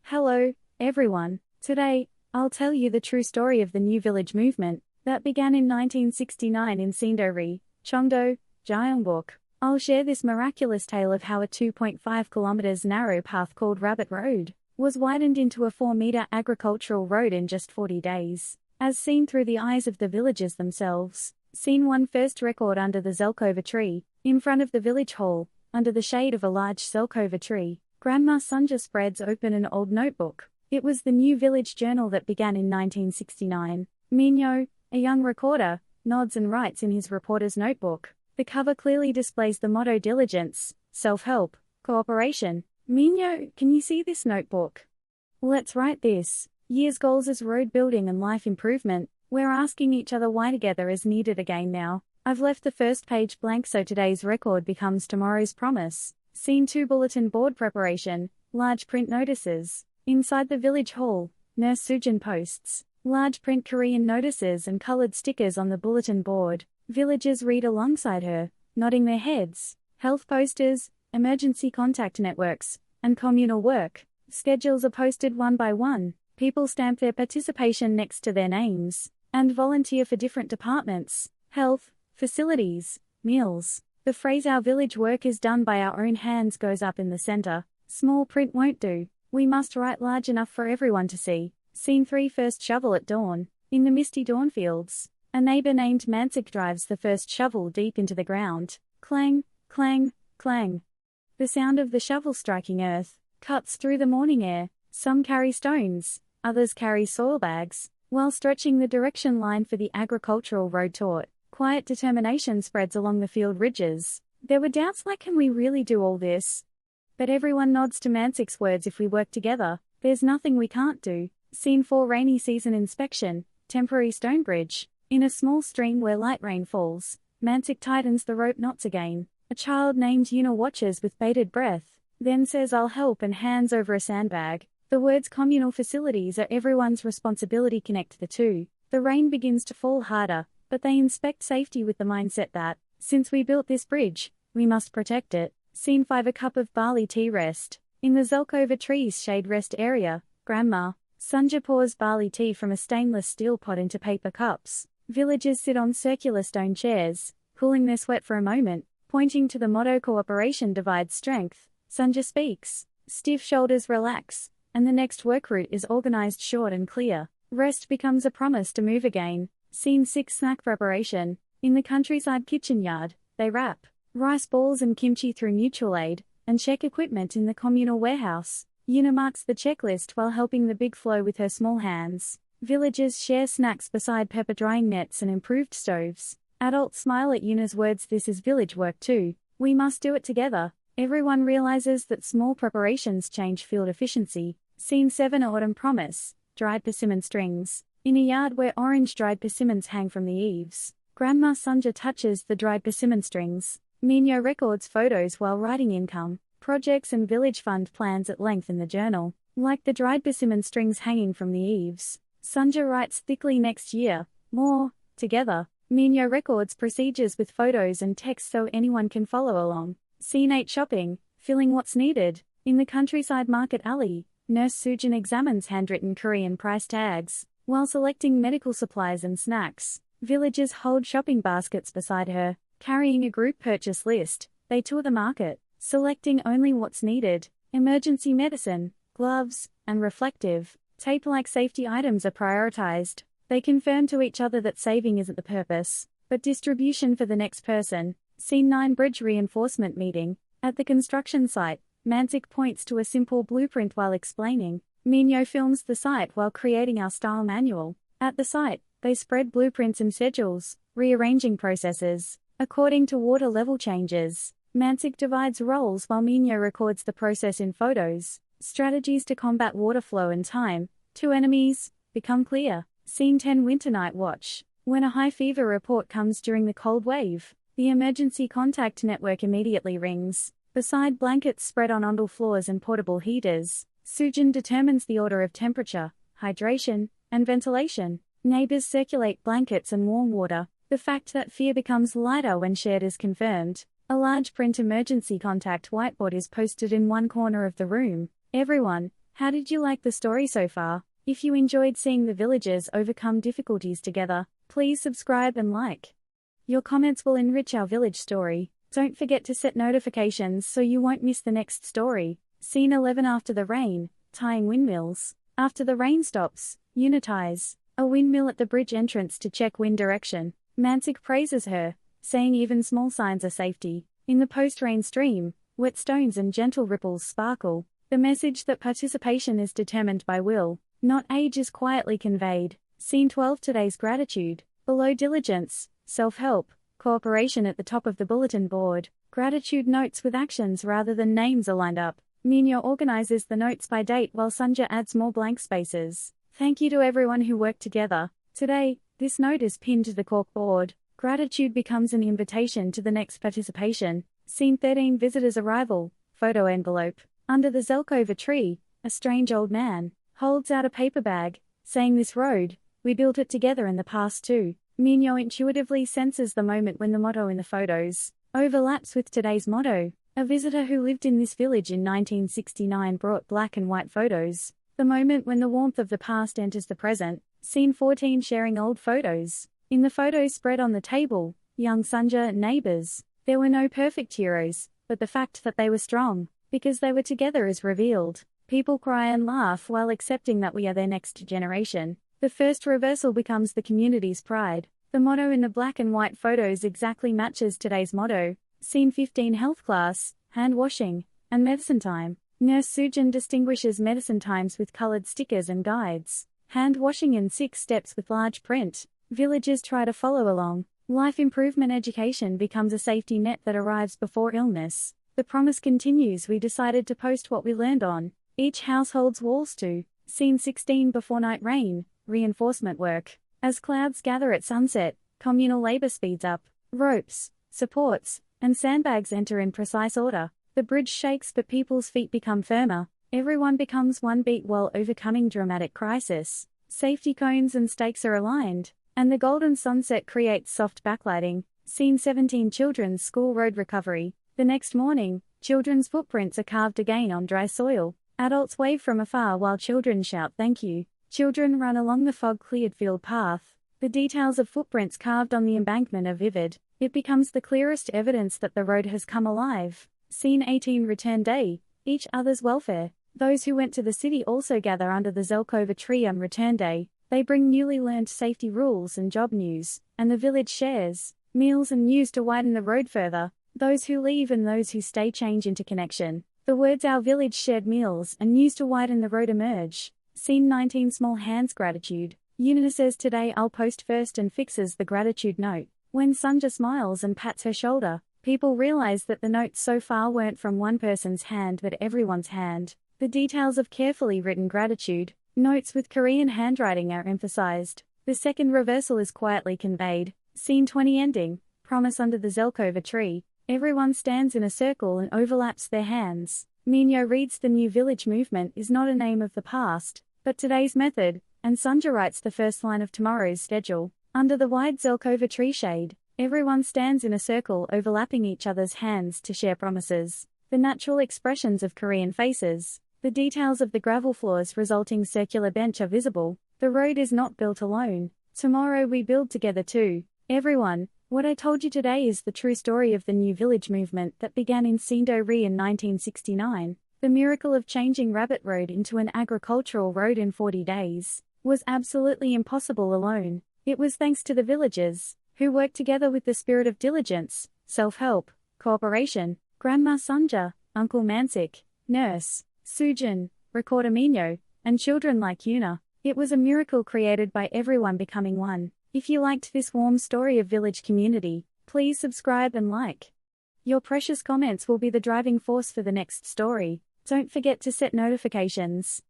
Hello, everyone. Today, I'll tell you the true story of the New Village movement that began in 1969 in Sindori, Cheongdo, Gyeongbuk. I'll share this miraculous tale of how a 2.5 kilometers narrow path called Rabbit Road was widened into a 4-meter agricultural road in just 40 days. As seen through the eyes of the villagers themselves. Scene 1. First record under the zelkova tree, in front of the village hall, under the shade of a large zelkova tree. Grandma Sunja spreads open an old notebook. It was the New Village Journal that began in 1969. Minyo, a young recorder, nods and writes in his reporter's notebook. The cover clearly displays the motto Diligence, self-help, cooperation. Minyo, can you see this notebook? Let's write this. Year's goals as road building and life improvement. We're asking each other why together is needed again now. I've left the first page blank so today's record becomes tomorrow's promise. Scene 2. Bulletin board preparation, large print notices. Inside the village hall, Nurse Sujin posts large print Korean notices and colored stickers on the bulletin board. Villagers read alongside her, nodding their heads. Health posters, emergency contact networks, and communal work schedules are posted one by one. People stamp their participation next to their names and volunteer for different departments: health, facilities, meals. The phrase "our village work is done by our own hands" goes up in the center. Small print won't do. We must write large enough for everyone to see. Scene 3. First shovel at dawn. In the misty dawn fields, a neighbor named Mansik drives the first shovel deep into the ground. Clang, clang, clang. The sound of the shovel striking earth cuts through the morning air. Some carry stones, others carry soil bags, while stretching the direction line for the agricultural road taut. Quiet determination spreads along the field ridges. There were doubts like, can we really do all this? But everyone nods to Mansik's words: if we work together, there's nothing we can't do. Scene 4. Rainy season inspection, temporary stone bridge. In a small stream where light rain falls, Mansik tightens the rope knots again. A child named Yuna watches with bated breath, then says "I'll help" and hands over a sandbag. The words "communal facilities are everyone's responsibility" connect the two. The rain begins to fall harder, but they inspect safety with the mindset that, since we built this bridge, we must protect it. Scene 5. A cup of barley tea rest. In the zelkova tree's shade rest area, Grandma Sunja pours barley tea from a stainless steel pot into paper cups. Villagers sit on circular stone chairs, cooling their sweat for a moment, pointing to the motto "Cooperation divides strength." Sunja speaks. Stiff shoulders relax, and the next work route is organized short and clear. Rest becomes a promise to move again. Scene 6. Snack preparation. In the countryside kitchen yard, they wrap rice balls and kimchi through mutual aid, and check equipment in the communal warehouse. Yuna marks the checklist while helping the big flow with her small hands. Villagers share snacks beside pepper drying nets and improved stoves. Adults smile at Yuna's words: this is village work too. We must do it together. Everyone realizes that small preparations change field efficiency. Scene 7. Autumn promise, dried persimmon strings. In a yard where orange dried persimmons hang from the eaves, Grandma Sunja touches the dried persimmon strings. Minyo records photos while writing income, projects and village fund plans at length in the journal. Like the dried persimmon strings hanging from the eaves, Sunja writes thickly: next year, more, together. Minyo records procedures with photos and text so anyone can follow along. Scene 8. Shopping, filling what's needed. In the countryside market alley, Nurse Sujin examines handwritten Korean price tags, while selecting medical supplies and snacks. Villagers hold shopping baskets beside her, carrying a group purchase list. They tour the market, selecting only what's needed. Emergency medicine, gloves, and reflective tape-like safety items are prioritized. They confirm to each other that saving isn't the purpose, but distribution for the next person. Scene 9. Bridge reinforcement meeting. At the construction site, Mansik points to a simple blueprint while explaining. Minyo films the site while creating our style manual. At the site, they spread blueprints and schedules, rearranging processes according to water level changes. Mansik divides roles while Minyo records the process in photos. Strategies to combat water flow and time to enemies become clear. Scene 10. Winter night watch. When a high fever report comes during the cold wave, the emergency contact network immediately rings. Beside blankets spread on ondel floors and portable heaters, Sujin determines the order of temperature, hydration, and ventilation. Neighbors circulate blankets and warm water. The fact that fear becomes lighter when shared is confirmed. A large print emergency contact whiteboard is posted in one corner of the room. Everyone, How did you like the story so far? If you enjoyed seeing the villagers overcome difficulties together, please subscribe and like. Your comments will enrich our village story. Don't forget to set notifications so you won't miss the next story. Scene 11. After the rain, tying windmills. After the rain stops, unitize a windmill at the bridge entrance to check wind direction. Mansik praises her, saying even small signs are safety. In the post-rain stream, wet stones and gentle ripples sparkle. The message that participation is determined by will, not age, is quietly conveyed. Scene 12. Today's gratitude. Below diligence, self-help, cooperation at the top of the bulletin board. Gratitude notes with actions rather than names are lined up. Minyo organizes the notes by date while Sunja adds more blank spaces. Thank you to everyone who worked together. Today, this note is pinned to the cork board. Gratitude becomes an invitation to the next participation. Scene 13. Visitors' arrival. Photo envelope. Under the zelkova tree, a strange old man holds out a paper bag, saying, "This road, we built it together in the past too." Minyo intuitively senses the moment when the motto in the photos overlaps with today's motto. A visitor who lived in this village in 1969 brought black and white photos. The moment when the warmth of the past enters the present. Scene 14. Sharing old photos. In the photos spread on the table, young Sunja and neighbors. There were no perfect heroes, but the fact that they were strong, because they were together, is revealed. People cry and laugh while accepting that we are their next generation. The first reversal becomes the community's pride. The motto in the black and white photos exactly matches today's motto. Scene 15. Health class, hand washing, and medicine time. Nurse Sujin distinguishes medicine times with colored stickers and guides. Hand washing in 6 steps with large print. Villagers try to follow along. Life improvement education becomes a safety net that arrives before illness. The promise continues. We decided to post what we learned on each household's walls too. Scene 16. Before night rain, reinforcement work. As clouds gather at sunset, communal labor speeds up. Ropes, supports, and sandbags enter in precise order. The bridge shakes but people's feet become firmer. Everyone becomes one beat while overcoming dramatic crisis. Safety cones and stakes are aligned, and the golden sunset creates soft backlighting. Scene 17. Children's school road recovery. The next morning, children's footprints are carved again on dry soil. Adults wave from afar while children shout thank you. Children run along the fog-cleared field path. The details of footprints carved on the embankment are vivid. It becomes the clearest evidence that the road has come alive. Scene 18. Return day. Each other's welfare. Those who went to the city also gather under the zelkova tree on return day. They bring newly learned safety rules and job news, and the village shares meals and news to widen the road further. Those who leave and those who stay change into connection. The words "our village shared meals and news to widen the road" emerge. Scene 19. Small hands gratitude. Yuna says, "Today I'll post first," and fixes the gratitude note. When Sunja smiles and pats her shoulder, people realize that the notes so far weren't from one person's hand but everyone's hand. The details of carefully written gratitude notes with Korean handwriting are emphasized. The second reversal is quietly conveyed. Scene 20. Ending. Promise. Under the zelkova tree, everyone stands in a circle and overlaps their hands. Minyo reads, "The new village movement is not a name of the past, but today's method," and Sunja writes the first line of tomorrow's schedule. Under the wide zelkova tree shade, everyone stands in a circle overlapping each other's hands to share promises. The natural expressions of Korean faces. The details of the gravel floor's resulting circular bench are visible. The road is not built alone. Tomorrow we build together too. Everyone, what I told you today is the true story of the new village movement that began in Sindori in 1969. The miracle of changing Rabbit Road into an agricultural road in 40 days was absolutely impossible alone. It was thanks to the villagers, who worked together with the spirit of diligence, self-help, cooperation. Grandma Sunja, Uncle Mansik, Nurse Sujin, Recorder Minyo, and children like Yuna. It was a miracle created by everyone becoming one. If you liked this warm story of village community, please subscribe and like. Your precious comments will be the driving force for the next story. Don't forget to set notifications.